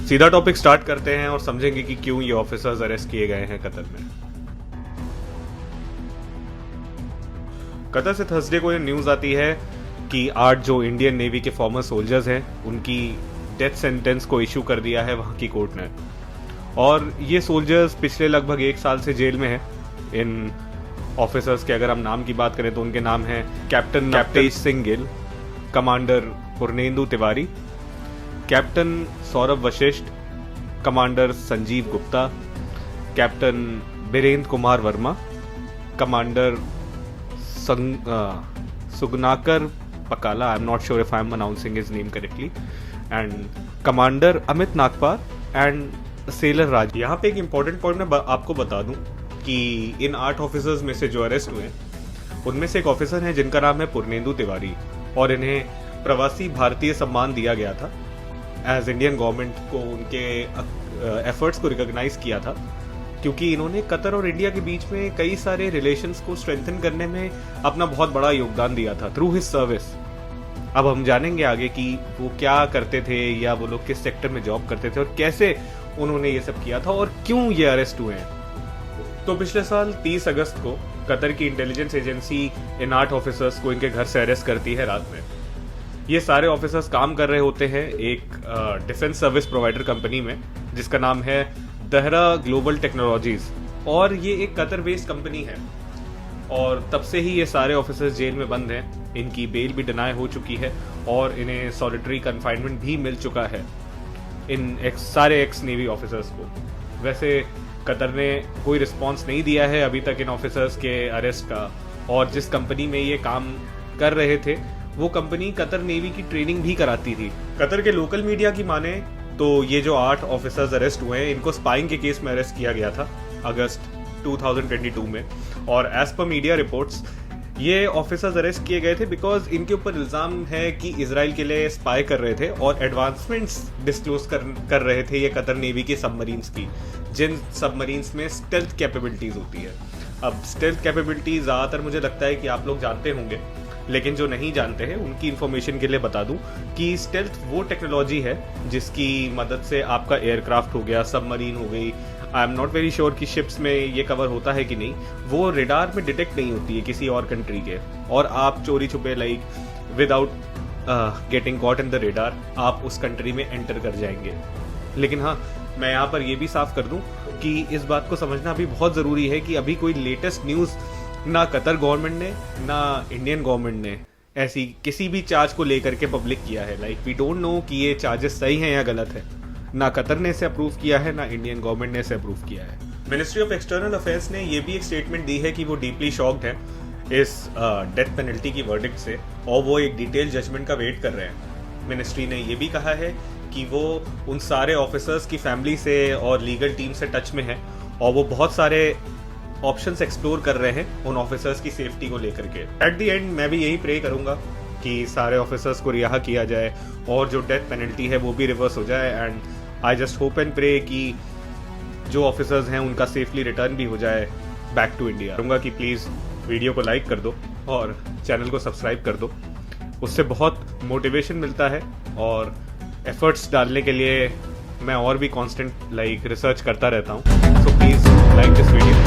सीधा topic start करते हैं और समझेंगे कि क्यों ये ऑफिसर्स अरेस्ट किए गए हैं कतर में। कतर से थर्सडे को ये न्यूज आती है कि 8 जो इंडियन नेवी के फॉर्मर सोल्जर्स हैं उनकी डेथ सेंटेंस को इशू कर दिया है वहां की कोर्ट ने। और ये सोल्जर्स पिछले लगभग 1 साल से जेल में हैं। इन ऑफिसर्स के अगर हम नाम की बात करें तो उनके नाम हैं captain Navtej Singh Gill, commander Purnendu Tiwari, captain Saurabh Vashisht, commander Sanjeev Gupta, captain Birendra Kumar Verma, commander Suganakar Pakala, I am not sure if I am announcing his name correctly, and commander Amit Nagpal and sailor Raj. यहाँ पे एक इंपॉर्टेंट पॉइंट मैं आपको बता दूं कि इन 8 ऑफिसर्स में से जो अरेस्ट हुए उनमें से एक ऑफिसर है जिनका नाम है पूर्णेंदु तिवारी, और इन्हें प्रवासी भारतीय सम्मान दिया गया था। एज इंडियन गवर्नमेंट को उनके एफर्ट्स को रिकॉग्नाइज किया था क्योंकि इन्होंने कतर और इंडिया के बीच में कई सारे रिलेशंस को स्ट्रेंथन करने में अपना बहुत बड़ा योगदान दिया था थ्रू हिज सर्विस। अब हम जानेंगे आगे कि वो क्या करते थे या वो लोग किस सेक्टर में जॉब करते थे और कैसे उन्होंने ये सब किया था और क्यों ये अरेस्ट हुए हैं। तो पिछले साल 30 अगस्त को कतर की इंटेलिजेंस एजेंसी इन 8 ऑफिसर्स को इनके घर से अरेस्ट करती है रात में। ये सारे ऑफिसर्स काम कर रहे होते हैं एक डिफेंस सर्विस प्रोवाइडर कंपनी में जिसका नाम है दहरा ग्लोबल टेक्नोलॉजीज, और ये एक कतर बेस्ड कंपनी है। और तब से ही ये सारे ऑफिसर्स जेल में बंद हैं। इनकी बेल भी डिनाई हो चुकी है और इन्हें सॉलिटरी कन्फाइनमेंट भी मिल चुका है इन सारे एक्स नेवी ऑफिसर्स को। वैसे कतर ने कोई रिस्पॉन्स नहीं दिया है अभी तक इन ऑफिसर्स के अरेस्ट का, और जिस कंपनी में ये काम कर रहे थे वो कंपनी कतर नेवी की ट्रेनिंग भी कराती थी। कतर के लोकल मीडिया की माने तो ये जो 8 ऑफिसर्स अरेस्ट हुए हैं इनको स्पाइंग के केस में अरेस्ट किया गया था अगस्त 2022 में, और एज पर मीडिया रिपोर्ट्स ये ऑफिसर्स अरेस्ट किए गए थे बिकॉज इनके ऊपर इल्जाम है कि इजराइल के लिए स्पाई कर रहे थे और एडवांसमेंट्स डिस्क्लोज कर रहे थे ये कतर नेवी के सबमरीन्स की, जिन सबमरीन्स में स्टेल्थ कैपेबिलिटीज होती है। अब स्टेल्थ कैपेबिलिटीज ज़्यादातर मुझे लगता है कि आप लोग जानते होंगे, लेकिन जो नहीं जानते हैं उनकी इन्फॉर्मेशन के लिए बता दूं कि स्टेल्थ वो टेक्नोलॉजी है जिसकी मदद से आपका एयरक्राफ्ट हो गया, सबमरीन हो गई, आई एम नॉट वेरी श्योर कि शिप्स में ये कवर होता है कि नहीं, वो रेडार में डिटेक्ट नहीं होती है किसी और कंट्री के, और आप चोरी छुपे like without getting caught in the radar आप उस कंट्री में एंटर कर जाएंगे। लेकिन हाँ, मैं यहाँ पर ये भी साफ कर दूं कि इस बात को समझना भी बहुत ज़रूरी है कि अभी कोई लेटेस्ट न्यूज़ ना कतर गवर्नमेंट ने ना इंडियन गवर्नमेंट ने ऐसी किसी भी चार्ज को लेकर के पब्लिक किया है। लाइक वी डोंट नो कि ये चार्जेस सही हैं या गलत है। ना कतर ने इसे अप्रूव किया है ना इंडियन गवर्नमेंट ने इसे अप्रूव किया है। मिनिस्ट्री ऑफ एक्सटर्नल अफेयर्स ने ये भी एक स्टेटमेंट दी है कि वो डीपली शॉक्ड है इस डेथ पेनल्टी की वर्डिक्ट से, और वो एक डिटेल जजमेंट का वेट कर रहे हैं। मिनिस्ट्री ने ये भी कहा है कि वो उन सारे ऑफिसर्स की फैमिली से और लीगल टीम से टच में है और वो बहुत सारे ऑप्शंस एक्सप्लोर कर रहे हैं उन ऑफिसर्स की सेफ्टी को लेकर के। एट द एंड मैं भी यही प्रे करूंगा कि सारे ऑफिसर्स को रिहा किया जाए और जो डेथ पेनल्टी है वो भी रिवर्स हो जाए, and I just hope and pray कि जो ऑफिसर्स हैं उनका सेफली रिटर्न भी हो जाए बैक टू इंडिया। कहूँगा कि प्लीज़ वीडियो को लाइक कर दो और चैनल को सब्सक्राइब कर दो, उससे बहुत मोटिवेशन मिलता है और एफर्ट्स डालने के लिए मैं और भी कांस्टेंट रिसर्च करता रहता हूँ। So please like this video.